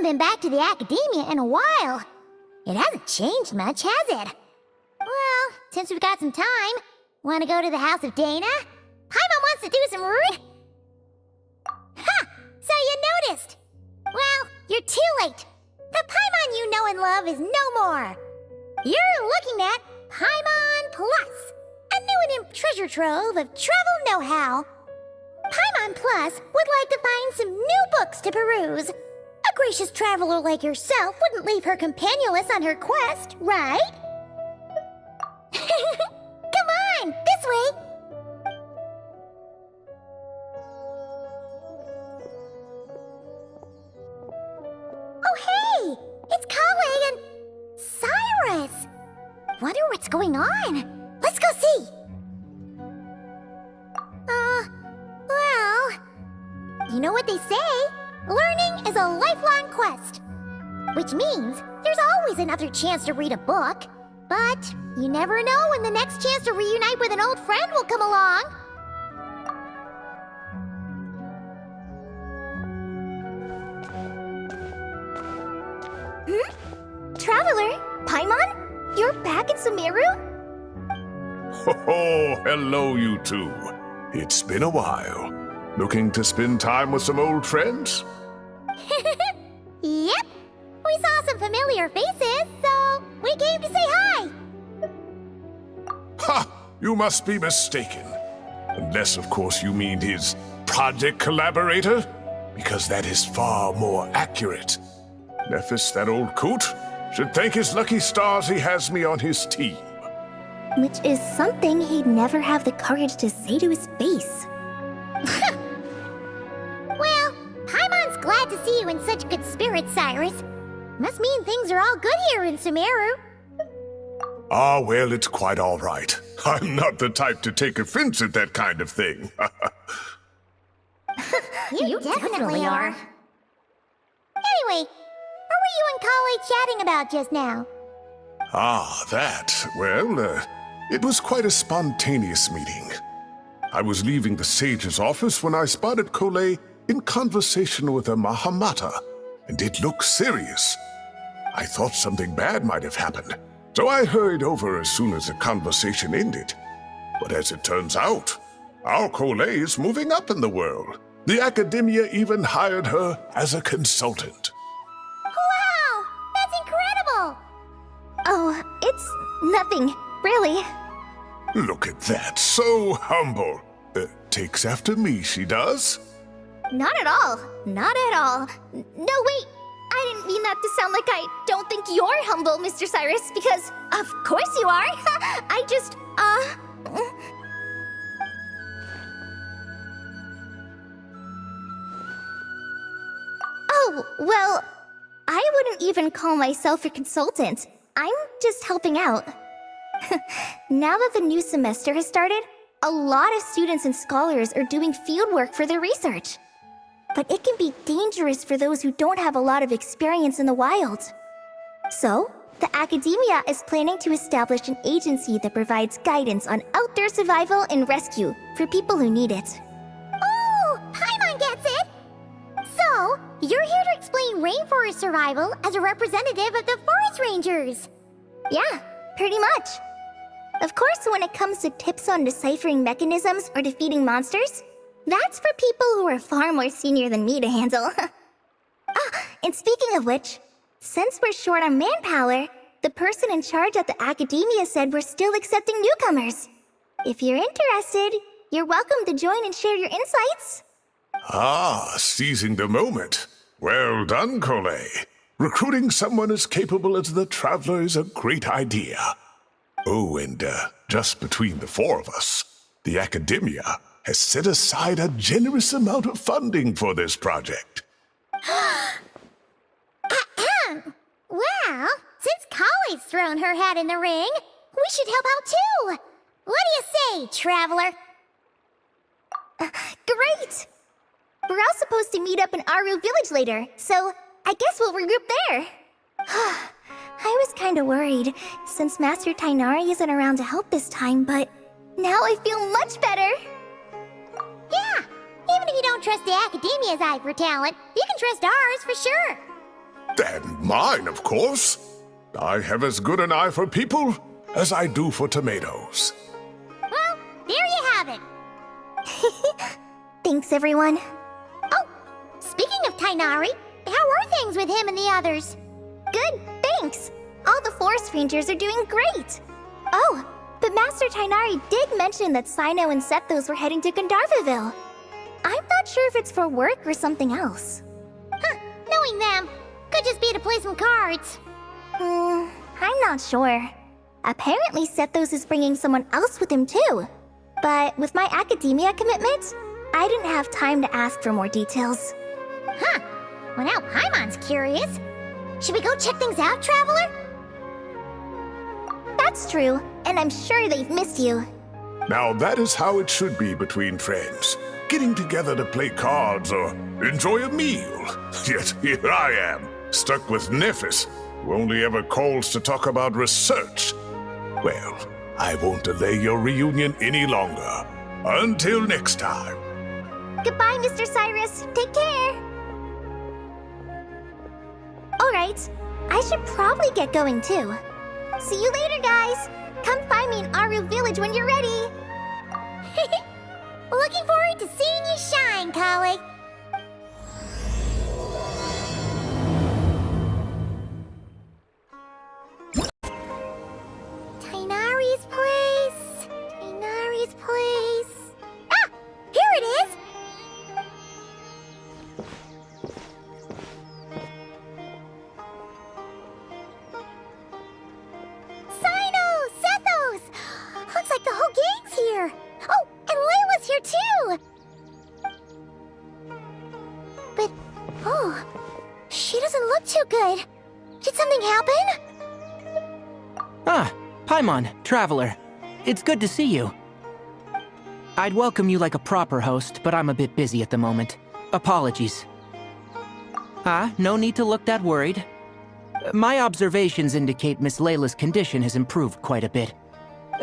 been back to the academia in a while. It hasn't changed much, has it? Well, since we've got some time, want to go to the house of Dana? Paimon wants to do some Ha! So you noticed! Well, you're too late. The Paimon you know and love is no more. You're looking at Paimon Plus, a new and improved treasure trove of travel know-how. Paimon Plus would like to find some new books to peruse. A gracious traveler like yourself wouldn't leave her companionless on her quest, right? Come on, this way! Oh hey! It's Kale and Cyrus! Wonder what's going on. Let's go see! Well... You know what they say? Learning is a lifelong quest. Which means there's always another chance to read a book. But you never know when the next chance to reunite with an old friend will come along. Traveler? Paimon? You're back in Sumeru? Oh, hello, you two. It's been a while. Looking to spend time with some old friends? Yep. We saw some familiar faces, so we came to say hi. Ha! You must be mistaken. Unless, of course, you mean his project collaborator? Because that is far more accurate. Nephis, that old coot, should thank his lucky stars he has me on his team. Which is something he'd never have the courage to say to his face. Well, Paimon's glad to see you in such good spirits, Cyrus. Must mean things are all good here in Sumeru. Ah, well, it's quite all right. I'm not the type to take offense at that kind of thing. You definitely are. Anyway, what were you and Kale chatting about just now? Ah, that. Well, it was quite a spontaneous meeting. I was leaving the sage's office when I spotted Kale in conversation with a Mahamata, and it looked serious. I thought something bad might have happened, so I hurried over as soon as the conversation ended. But as it turns out, our Kale is moving up in the world. The academia even hired her as a consultant. Wow! That's incredible! Oh, it's nothing, really. Look at that, so humble. Takes after me, she does. Not at all. Not at all. No, wait. I didn't mean that to sound like I don't think you're humble, Mr. Cyrus, because of course you are. I just, Oh, well, I wouldn't even call myself a consultant. I'm just helping out. Now that the new semester has started, a lot of students and scholars are doing fieldwork for their research. But it can be dangerous for those who don't have a lot of experience in the wild. So, the academia is planning to establish an agency that provides guidance on outdoor survival and rescue for people who need it. Oh, Paimon gets it! So, you're here to explain rainforest survival as a representative of the forest rangers. Yeah, pretty much. Of course, when it comes to tips on deciphering mechanisms or defeating monsters, that's for people who are far more senior than me to handle. And speaking of which, since we're short on manpower, the person in charge at the academia said we're still accepting newcomers. If you're interested, you're welcome to join and share your insights. Ah, seizing the moment. Well done, Kale. Recruiting someone as capable as the Traveler is a great idea. Oh, and just between the four of us, the academia has set aside a generous amount of funding for this project. Well, since Kale's thrown her hat in the ring, we should help out too. What do you say, Traveler? Great! We're all supposed to meet up in Aru Village later, so I guess we'll regroup there. I was kinda worried, since Master Tainari isn't around to help this time, but now I feel much better. Yeah, even if you don't trust the academia's eye for talent, you can trust ours for sure. And mine, of course. I have as good an eye for people as I do for tomatoes. Well, there you have it. Thanks, everyone. Oh, speaking of Tainari, how are things with him and the others? Good, thanks. All the forest rangers are doing great. Oh, but Master Tainari did mention that Sino and Sethos were heading to Gandharvaville. I'm not sure if it's for work or something else. Huh, knowing them, could just be to play some cards. I'm not sure. Apparently Sethos is bringing someone else with him too. But with my academia commitment, I didn't have time to ask for more details. Huh, well now Paimon's curious. Should we go check things out, Traveler? That's true, and I'm sure they've missed you. Now that is how it should be between friends. Getting together to play cards or enjoy a meal. Yet here I am, stuck with Nephis, who only ever calls to talk about research. Well, I won't delay your reunion any longer. Until next time. Goodbye, Mr. Cyrus. Take care. Alright, I should probably get going too. See you later, guys. Come find me in Aru Village when you're ready. Looking forward to seeing you shine, Kali. Tainari's place. Tainari's place. Ah! Here it is! Sino! Sethos! Looks like the whole gang's here. Oh, and Layla's here too! But, oh, she doesn't look too good. Did something happen? Ah, Paimon, Traveler. It's good to see you. I'd welcome you like a proper host, but I'm a bit busy at the moment. Apologies. Ah, no need to look that worried. My observations indicate Miss Layla's condition has improved quite a bit.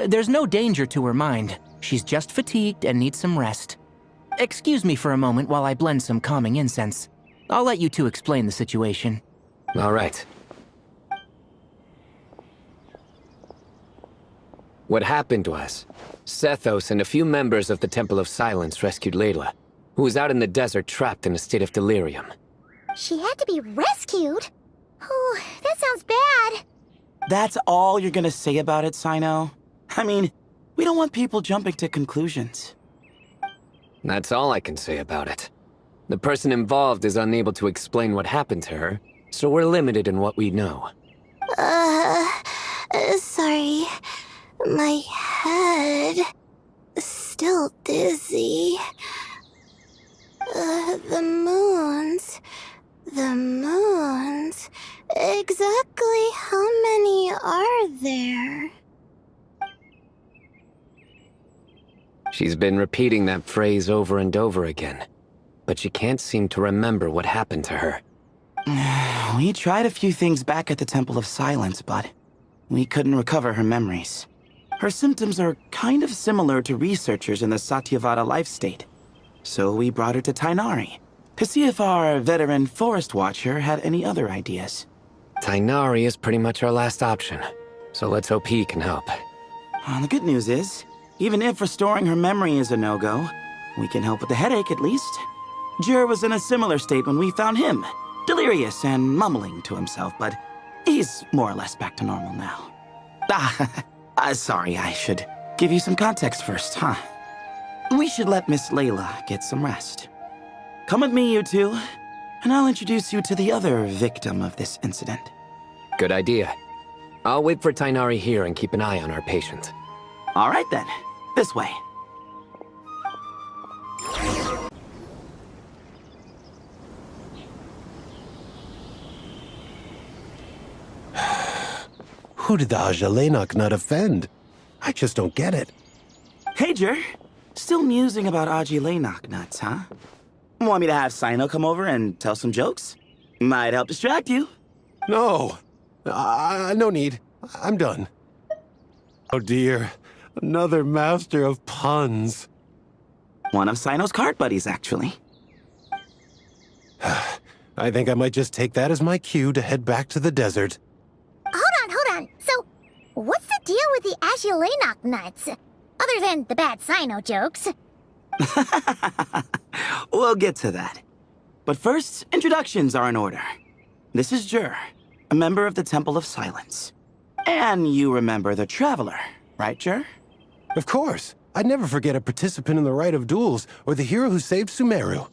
There's no danger to her mind. She's just fatigued and needs some rest. Excuse me for a moment while I blend some calming incense. I'll let you two explain the situation. All right. What happened was, Sethos and a few members of the Temple of Silence rescued Layla, who was out in the desert trapped in a state of delirium. She had to be rescued? Oh, that sounds bad. That's all you're gonna say about it, Sino? I mean, we don't want people jumping to conclusions. That's all I can say about it. The person involved is unable to explain what happened to her, so we're limited in what we know. Sorry. My head is still dizzy. The moons. Exactly how many are there? She's been repeating that phrase over and over again, but she can't seem to remember what happened to her. We tried a few things back at the Temple of Silence, but we couldn't recover her memories. Her symptoms are kind of similar to researchers in the Satyavada life state. So we brought her to Tainari to see if our veteran forest watcher had any other ideas. Tainari is pretty much our last option, so let's hope he can help. The good news is, even if restoring her memory is a no-go, we can help with the headache at least. Jer was in a similar state when we found him, delirious and mumbling to himself, but he's more or less back to normal now. Sorry, I should give you some context first, huh? We should let Miss Layla get some rest. Come with me, you two, and I'll introduce you to the other victim of this incident. Good idea. I'll wait for Tainari here and keep an eye on our patient. All right then, this way. Who did the Ajalenok not offend? I just don't get it. Hey, Jer. Still musing about Aji nuts, huh? Want me to have Sino come over and tell some jokes? Might help distract you. No. No need. I'm done. Oh dear. Another master of puns. One of Sino's card buddies, actually. I think I might just take that as my cue to head back to the desert. Hold on. So, what's the deal with the Azulenok nuts? Other than the bad Sino jokes. We'll get to that. But first, introductions are in order. This is Jur, a member of the Temple of Silence. And you remember the Traveler, right, Jur? Of course. I'd never forget a participant in the Rite of Duels or the hero who saved Sumeru.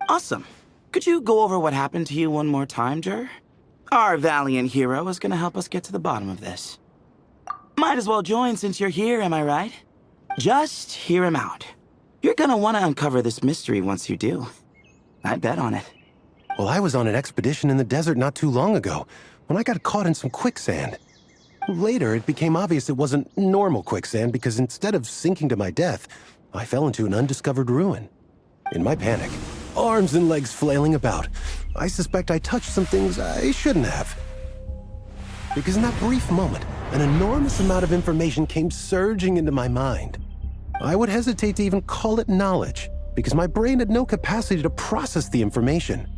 Awesome. Could you go over what happened to you one more time, Jur? Our valiant hero is gonna help us get to the bottom of this. Might as well join since you're here, am I right? Just hear him out. You're gonna want to uncover this mystery once you do. I'd bet on it. Well, I was on an expedition in the desert not too long ago when I got caught in some quicksand. Later, it became obvious it wasn't normal quicksand because instead of sinking to my death, I fell into an undiscovered ruin. In my panic, arms and legs flailing about, I suspect I touched some things I shouldn't have. Because in that brief moment, an enormous amount of information came surging into my mind. I would hesitate to even call it knowledge, because my brain had no capacity to process the information.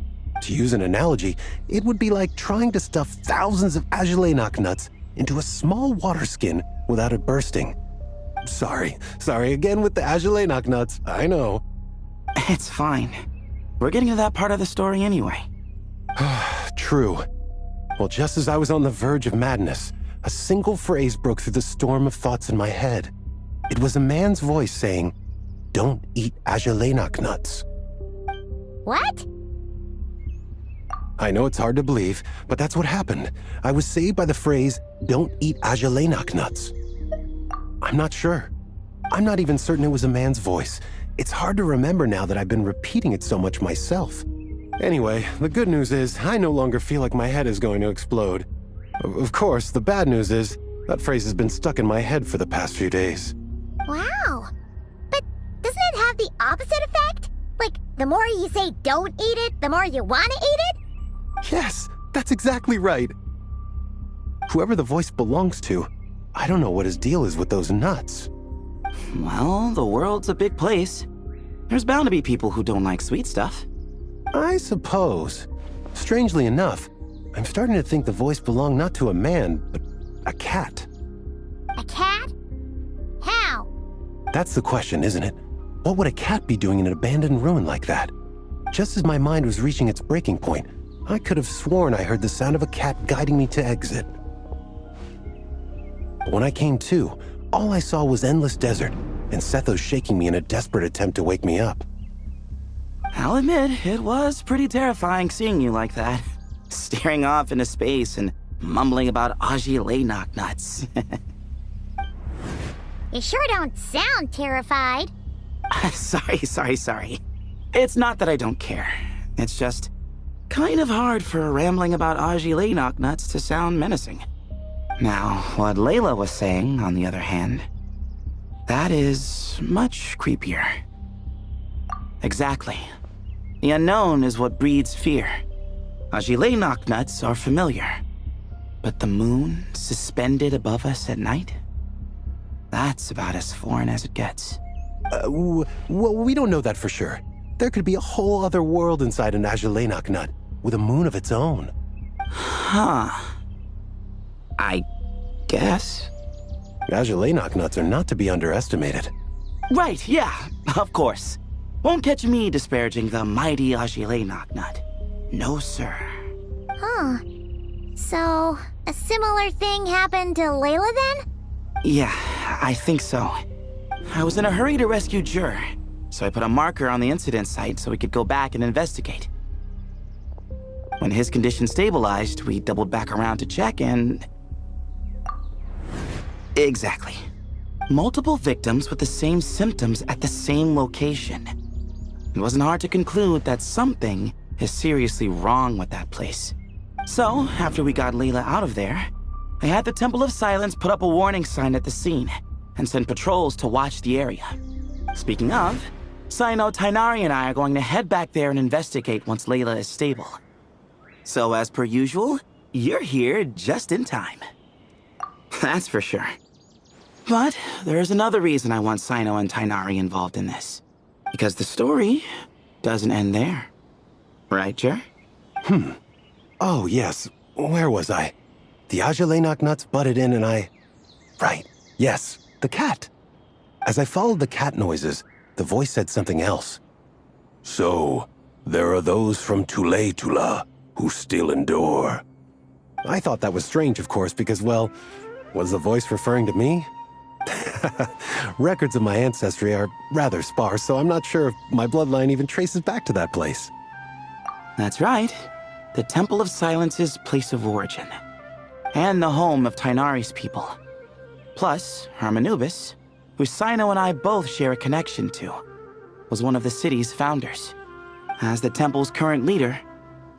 To use an analogy, it would be like trying to stuff thousands of Azulenok nuts into a small water skin without it bursting. Sorry again with the Azulenok nuts, I know. It's fine. We're getting to that part of the story anyway. True. Well, just as I was on the verge of madness, a single phrase broke through the storm of thoughts in my head. It was a man's voice saying, "Don't eat Azulenok nuts." What? I know it's hard to believe, but that's what happened. I was saved by the phrase, "Don't eat Azulenok nuts." I'm not sure. I'm not even certain it was a man's voice. It's hard to remember now that I've been repeating it so much myself. Anyway, the good news is I no longer feel like my head is going to explode. Of course, the bad news is that phrase has been stuck in my head for the past few days. Wow. But doesn't it have the opposite effect? Like, the more you say don't eat it, the more you want to eat it? Yes, that's exactly right. Whoever the voice belongs to, I don't know what his deal is with those nuts. Well, the world's a big place. There's bound to be people who don't like sweet stuff. I suppose. Strangely enough, I'm starting to think the voice belonged not to a man, but a cat. A cat? How? That's the question, isn't it? What would a cat be doing in an abandoned ruin like that? Just as my mind was reaching its breaking point, I could have sworn I heard the sound of a cat guiding me to exit. But when I came to, all I saw was endless desert, and Sethos shaking me in a desperate attempt to wake me up. I'll admit, it was pretty terrifying seeing you like that. Staring off into space and mumbling about Azulenok nuts. You sure don't sound terrified. Sorry. It's not that I don't care. It's just kind of hard for rambling about Azulenok nuts to sound menacing. Now, what Layla was saying, on the other hand, that is much creepier. Exactly. The unknown is what breeds fear. Azulenok nuts are familiar. But the moon suspended above us at night? That's about as foreign as it gets. Well, we don't know that for sure. There could be a whole other world inside an Azulenok nut, with a moon of its own. Huh. I guess. Azulenok nuts are not to be underestimated. Right, yeah, of course. Won't catch me disparaging the mighty Azulenok nut. No, sir. Huh. So, a similar thing happened to Layla then? Yeah, I think so. I was in a hurry to rescue Jur, so I put a marker on the incident site so we could go back and investigate. When his condition stabilized, we doubled back around to check and... Exactly. Multiple victims with the same symptoms at the same location. It wasn't hard to conclude that something is seriously wrong with that place. So, after we got Layla out of there, I had the Temple of Silence put up a warning sign at the scene and send patrols to watch the area. Speaking of, Sino, Tainari, and I are going to head back there and investigate once Layla is stable. So, as per usual, you're here just in time. That's for sure. But there's another reason I want Sino and Tainari involved in this. Because the story doesn't end there. Right, Jer? Oh, yes. Where was I? The Ajalenok nuts butted in and I... Right. Yes, the cat. As I followed the cat noises, the voice said something else. So, there are those from Tula who still endure. I thought that was strange, of course, because, well, was the voice referring to me? Records of my ancestry are rather sparse, so I'm not sure if my bloodline even traces back to that place. That's right. The Temple of Silence's place of origin. And the home of Tainari's people. Plus, Hermanubis, who Sino and I both share a connection to, was one of the city's founders. As the temple's current leader,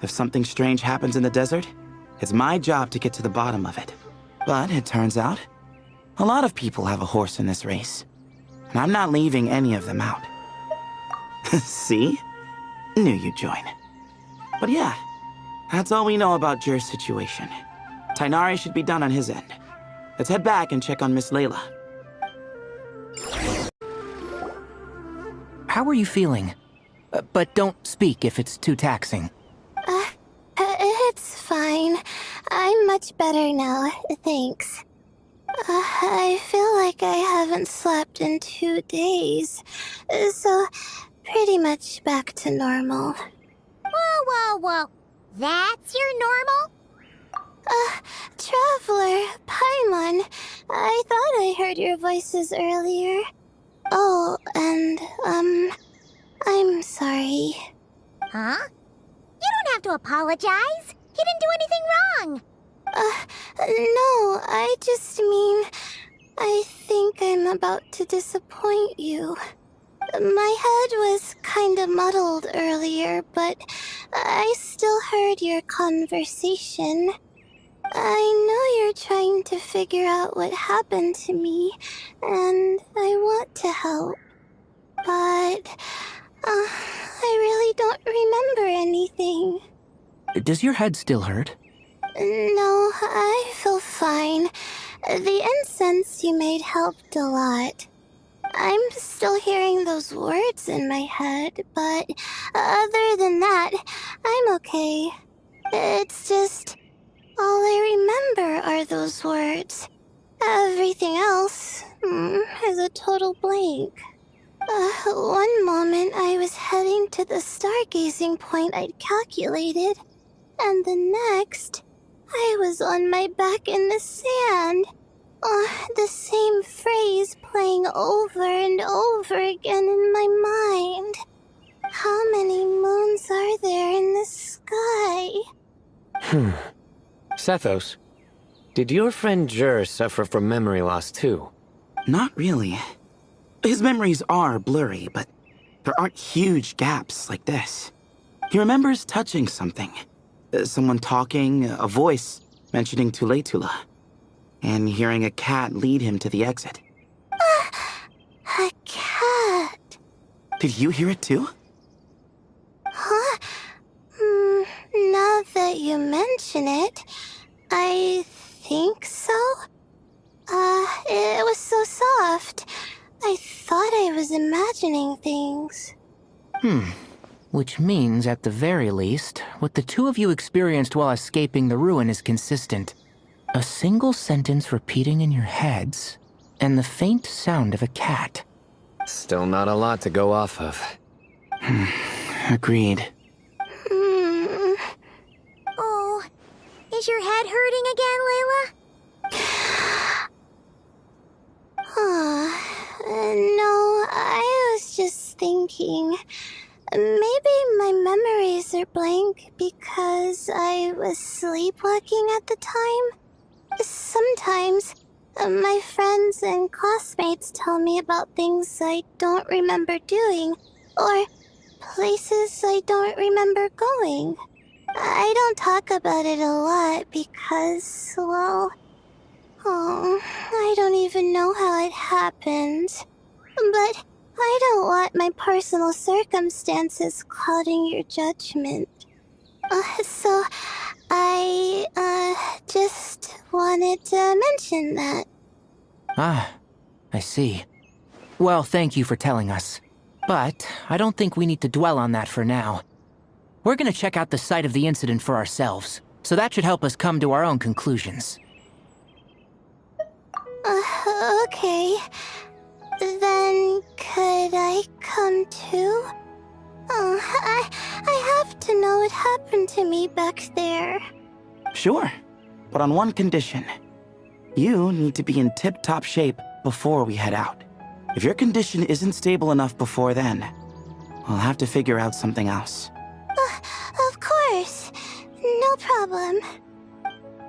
if something strange happens in the desert, it's my job to get to the bottom of it. But it turns out, a lot of people have a horse in this race. And I'm not leaving any of them out. See? Knew you'd join. But yeah, that's all we know about Jer's situation. Tainari should be done on his end. Let's head back and check on Miss Layla. How are you feeling? But don't speak if it's too taxing. It's fine. I'm much better now, thanks. I feel like I haven't slept in 2 days, so pretty much back to normal. Whoa. That's your normal? Traveler, Paimon, I thought I heard your voices earlier. Oh, and, I'm sorry. Huh? You don't have to apologize. You didn't do anything wrong. No, I just mean, I think I'm about to disappoint you. My head was kinda muddled earlier, but I still heard your conversation. I know you're trying to figure out what happened to me, and I want to help. But, I really don't remember anything. Does your head still hurt? No, I feel fine. The incense you made helped a lot. I'm still hearing those words in my head, but other than that, I'm okay. It's just, all I remember are those words. Everything else is a total blank. One moment I was heading to the stargazing point I'd calculated, and the next, I was on my back in the sand. The same phrase playing over and over again in my mind. How many moons are there in the sky? Sethos, did your friend Jer suffer from memory loss too? Not really. His memories are blurry, but there aren't huge gaps like this. He remembers touching something. Someone talking, a voice mentioning Tula, and hearing a cat lead him to the exit. A cat? Did you hear it too? Huh? Now that you mention it, I think so. It was so soft. I thought I was imagining things. Which means, at the very least, what the two of you experienced while escaping the ruin is consistent. A single sentence repeating in your heads, and the faint sound of a cat. Still not a lot to go off of. Agreed. Oh, is your head hurting again, Layla? No, I was just thinking. Maybe my memories are blank because I was sleepwalking at the time. Sometimes, my friends and classmates tell me about things I don't remember doing, or places I don't remember going. I don't talk about it a lot because, well, I don't even know how it happened. But I don't want my personal circumstances clouding your judgment. So I, just wanted to mention that. Ah, I see. Well, thank you for telling us. But I don't think we need to dwell on that for now. We're gonna check out the site of the incident for ourselves, so that should help us come to our own conclusions. Okay. Then could I come too? I have to know what happened to me back there. Sure, but on one condition. You need to be in tip-top shape before we head out. If your condition isn't stable enough before then, we'll have to figure out something else. Of course. No problem.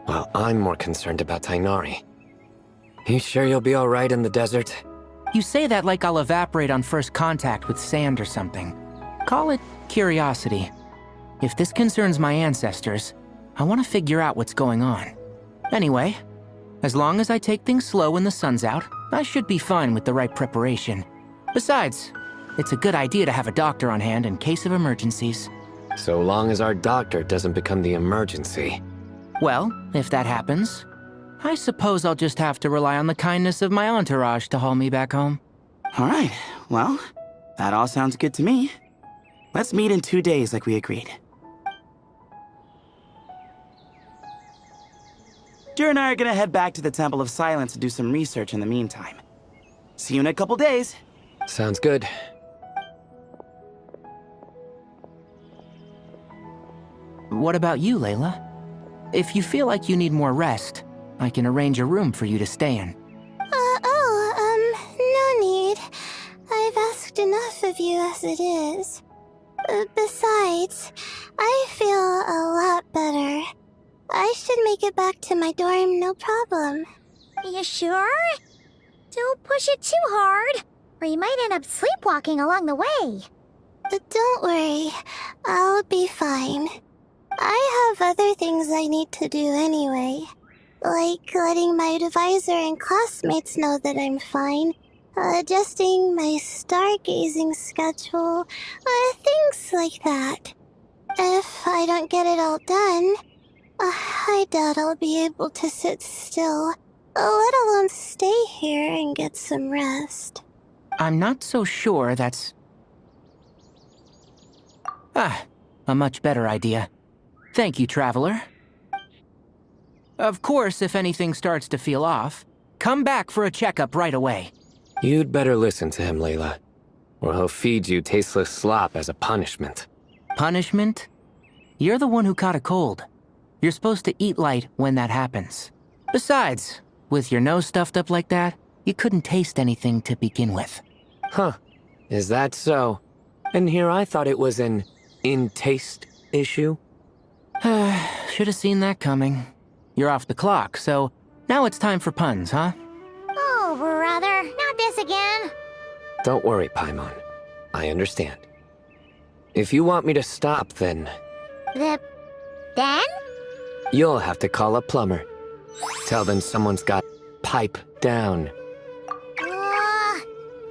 Well, I'm more concerned about Tainari. You sure you'll be alright in the desert? You say that like I'll evaporate on first contact with sand or something. Call it curiosity. If this concerns my ancestors, I want to figure out what's going on. Anyway, as long as I take things slow when the sun's out, I should be fine with the right preparation. Besides, it's a good idea to have a doctor on hand in case of emergencies. So long as our doctor doesn't become the emergency. Well, if that happens, I suppose I'll just have to rely on the kindness of my entourage to haul me back home. All right, well, that all sounds good to me. Let's meet in 2 days like we agreed. Jer and I are gonna head back to the Temple of Silence to do some research in the meantime. See you in a couple days. Sounds good. What about you, Layla? If you feel like you need more rest, I can arrange a room for you to stay in. No need. I've asked enough of you as it is. Besides, I feel a lot better. I should make it back to my dorm, no problem. You sure? Don't push it too hard, or you might end up sleepwalking along the way. Don't worry, I'll be fine. I have other things I need to do anyway. Like letting my advisor and classmates know that I'm fine. Adjusting my stargazing schedule. Things like that. If I don't get it all done, I doubt I'll be able to sit still, let alone stay here and get some rest. I'm not so sure that's... a much better idea. Thank you, Traveler. Of course, if anything starts to feel off, come back for a checkup right away. You'd better listen to him, Layla, or he'll feed you tasteless slop as a punishment. Punishment? You're the one who caught a cold. You're supposed to eat light when that happens. Besides, with your nose stuffed up like that, you couldn't taste anything to begin with. Huh. Is that so? And here I thought it was an in-taste issue? Should have seen that coming. You're off the clock, so now it's time for puns, huh? Oh, brother, not this again. Don't worry, Paimon. I understand. If you want me to stop, then Then? you'll have to call a plumber. Tell them someone's got pipe down.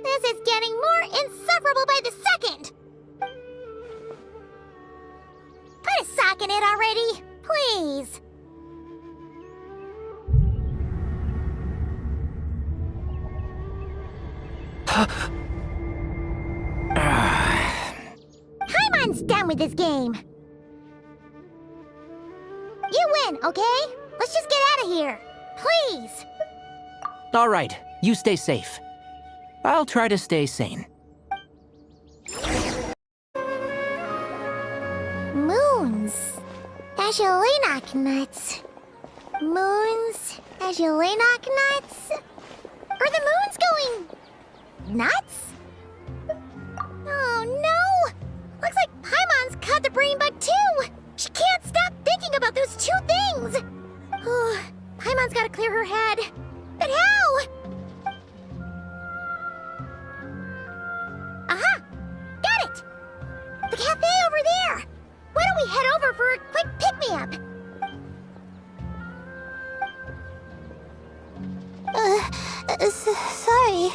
This is getting more insufferable by the second. Put a sock in it already, please. Paimon's done with this game. You win, okay? Let's just get out of here. Please. All right, you stay safe. I'll try to stay sane. Moons. Ashelinok nuts. Moons. Ashelinok nuts. Are the moons going nuts? Oh no! Looks like Paimon's caught the brain bug too! She can't stop thinking about those two things! Oh, Paimon's gotta clear her head. But how? Aha! Got it! The cafe over there! Why don't we head over for a quick pick-me-up? Sorry.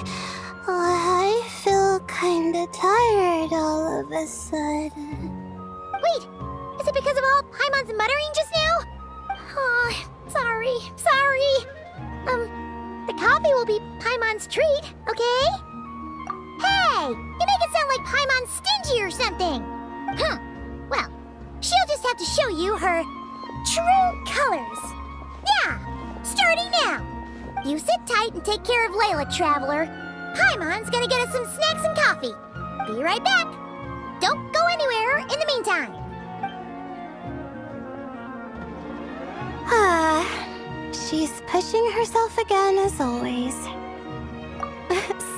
I feel kinda tired all of a sudden. Wait! Is it because of all Paimon's muttering just now? Oh, sorry. The coffee will be Paimon's treat, okay? Hey! You make it sound like Paimon's stingy or something! Huh. Well, about to show you her true colors. Yeah, starting now. You sit tight and take care of Layla, Traveler. Paimon's gonna get us some snacks and coffee. Be right back. Don't go anywhere in the meantime. She's pushing herself again as always.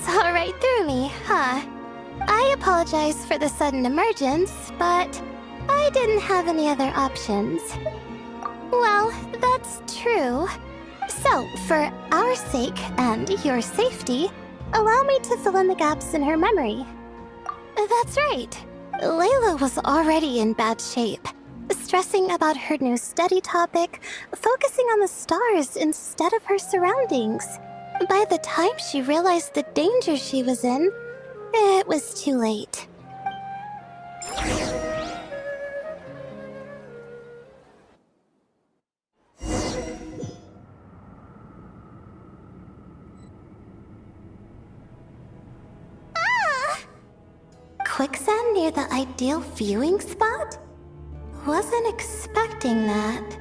Saw right through me, huh? I apologize for the sudden emergence, but I didn't have any other options. Well, that's true. So, for our sake and your safety, allow me to fill in the gaps in her memory. That's right. Layla was already in bad shape, stressing about her new study topic, focusing on the stars instead of her surroundings. By the time she realized the danger she was in, it was too late. Quicksand near the ideal viewing spot? Wasn't expecting that.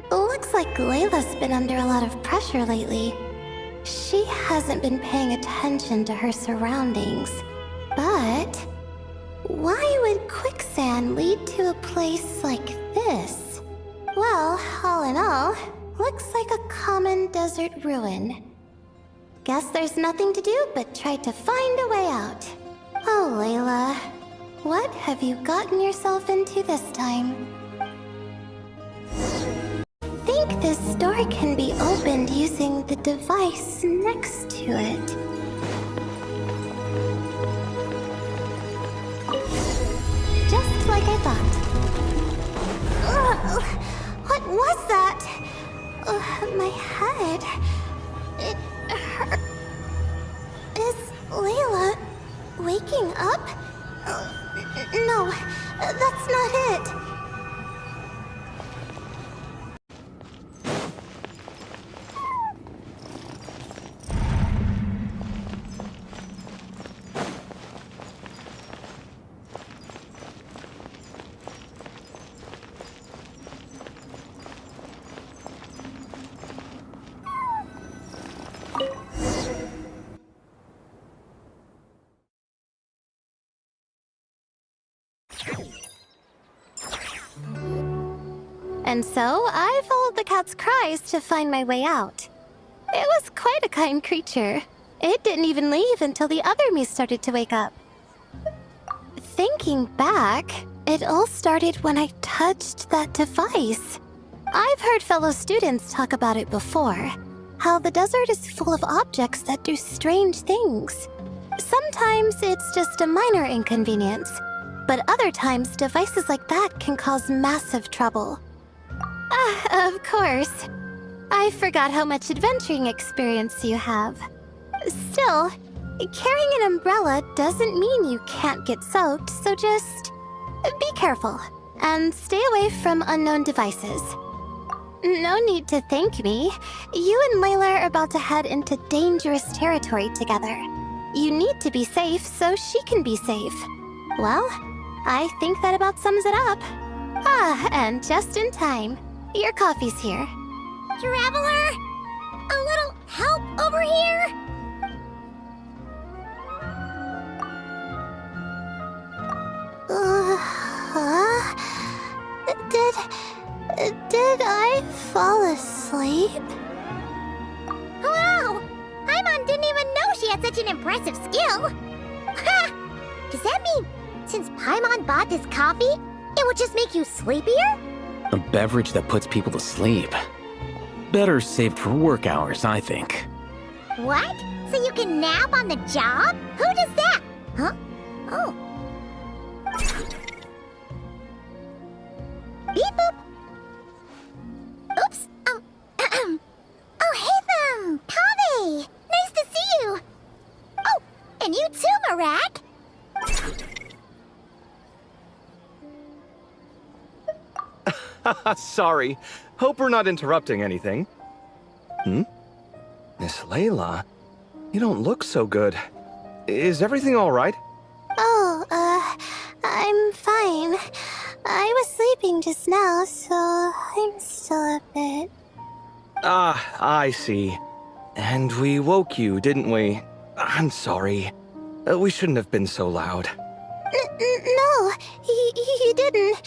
Looks like Layla's been under a lot of pressure lately. She hasn't been paying attention to her surroundings. But why would quicksand lead to a place like this? Well, all in all, looks like a common desert ruin. Guess there's nothing to do but try to find a way out. Oh, Layla, what have you gotten yourself into this time? Think this door can be opened using the device next to it. Just like I thought. Ugh, what was that? My head. It hurt. Is Layla waking up? No, that's not it. And so, I followed the cat's cries to find my way out. It was quite a kind creature. It didn't even leave until the other me started to wake up. Thinking back, it all started when I touched that device. I've heard fellow students talk about it before. How the desert is full of objects that do strange things. Sometimes it's just a minor inconvenience, but other times devices like that can cause massive trouble. Of course. I forgot how much adventuring experience you have. Still, carrying an umbrella doesn't mean you can't get soaked, so just be careful and stay away from unknown devices. No need to thank me. You and Layla are about to head into dangerous territory together. You need to be safe so she can be safe. Well, I think that about sums it up. And just in time. Your coffee's here. Traveler, a little help over here? Did I fall asleep? Wow! Paimon didn't even know she had such an impressive skill! Ha! Does that mean since Paimon bought this coffee, it would just make you sleepier? A beverage that puts people to sleep. Better saved for work hours, I think. What? So you can nap on the job? Who does that? Huh? Oh. Beep boop. Oops. Oh, hey them! Kave! Nice to see you! Oh, and you too, Marak! Sorry. Hope we're not interrupting anything. Miss Layla, you don't look so good. Is everything all right? Oh, I'm fine. fine. I was sleeping just now, so I'm still a bit... Ah, I see. And we woke you, didn't we? I'm sorry. We shouldn't have been so loud. No, you didn't.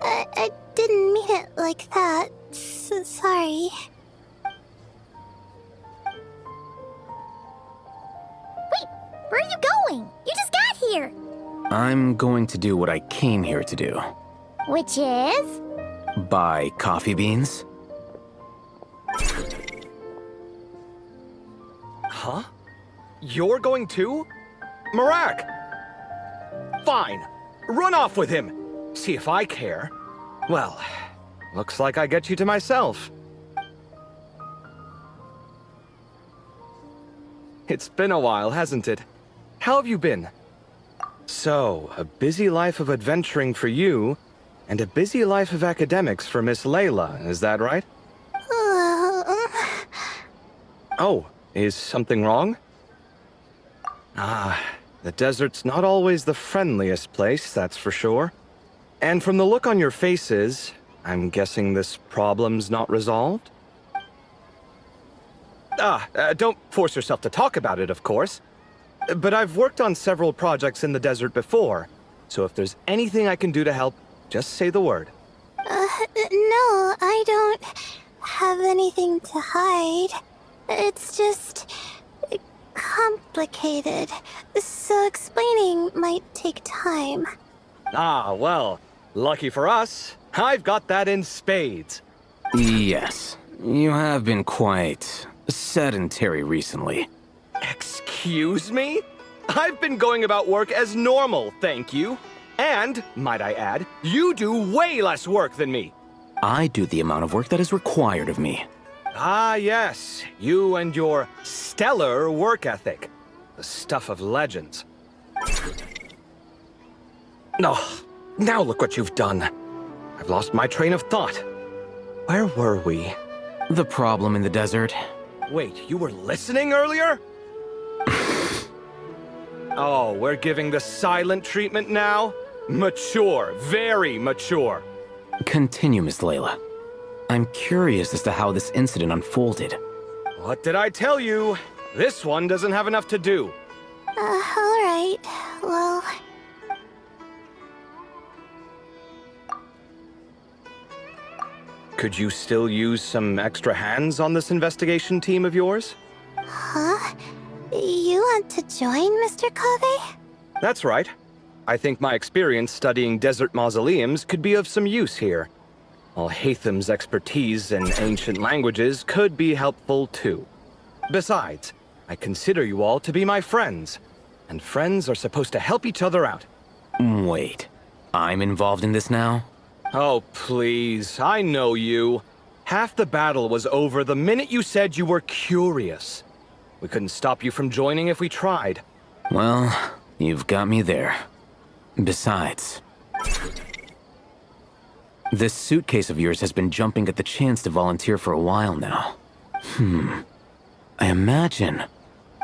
I didn't mean it like that. Sorry. Wait, where are you going? You just got here. I'm going to do what I came here to do. Which is? Buy coffee beans. Huh? You're going too? Marak! Fine. Run off with him. See if I care. Well, looks like I get you to myself. It's been a while, hasn't it? How have you been? So, a busy life of adventuring for you, and a busy life of academics for Miss Layla, is that right? Oh, is something wrong? Ah, the desert's not always the friendliest place, that's for sure. And from the look on your faces, I'm guessing this problem's not resolved? Don't force yourself to talk about it, of course. But I've worked on several projects in the desert before, so if there's anything I can do to help, just say the word. No, I don't have anything to hide. It's just... complicated, so explaining might take time. Ah, well, lucky for us, I've got that in spades. Yes, you have been quite sedentary recently. Excuse me? I've been going about work as normal, thank you. And, might I add, you do way less work than me. I do the amount of work that is required of me. Ah, yes, you and your stellar work ethic. The stuff of legends. Oh, now look what you've done. I've lost my train of thought. Where were we? The problem in the desert. Wait, you were listening earlier? Oh, we're giving the silent treatment now? Mature, very mature. Continue, Miss Layla. I'm curious as to how this incident unfolded. What did I tell you? This one doesn't have enough to do. Alright, well... Could you still use some extra hands on this investigation team of yours? Huh? You want to join, Mr. Kave? That's right. I think my experience studying desert mausoleums could be of some use here. While Hatham's expertise in ancient languages could be helpful too. Besides, I consider you all to be my friends, and friends are supposed to help each other out. Wait, I'm involved in this now? Oh, please, I know you. Half the battle was over the minute you said you were curious. We couldn't stop you from joining if we tried. Well, you've got me there. Besides, this suitcase of yours has been jumping at the chance to volunteer for a while now. I imagine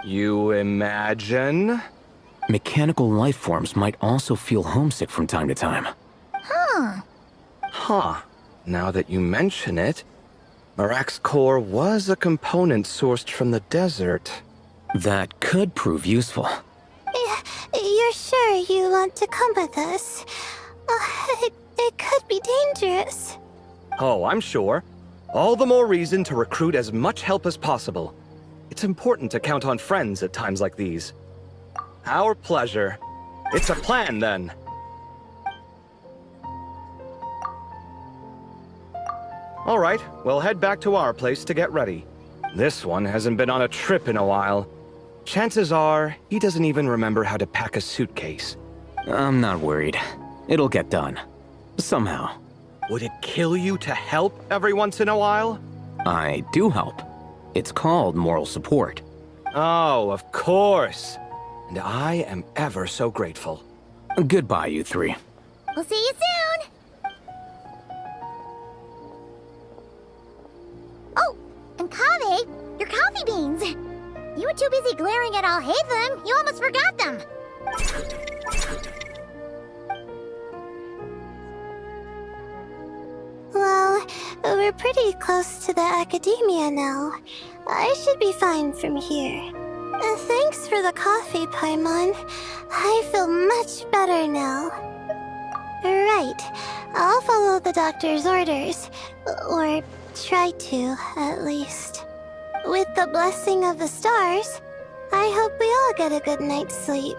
You imagine? mechanical life forms might also feel homesick from time to time. Huh. Now that you mention it, Marak's core was a component sourced from the desert. That could prove useful. You're sure you want to come with us? It could be dangerous. Oh, I'm sure. All the more reason to recruit as much help as possible. It's important to count on friends at times like these. Our pleasure. It's a plan, then. All right, we'll head back to our place to get ready. This one hasn't been on a trip in a while. Chances are, he doesn't even remember how to pack a suitcase. I'm not worried. It'll get done. Somehow. Would it kill you to help every once in a while? I do help. It's called moral support. Oh, of course. And I am ever so grateful. Goodbye, you three. We'll see you soon! Oh, and Kave, your coffee beans! You were too busy glaring at Alhaitham, you almost forgot them! We're pretty close to the academia now. I should be fine from here. Thanks for the coffee, Paimon. I feel much better now. Right. I'll follow the doctor's orders. Or try to, at least. With the blessing of the stars, I hope we all get a good night's sleep.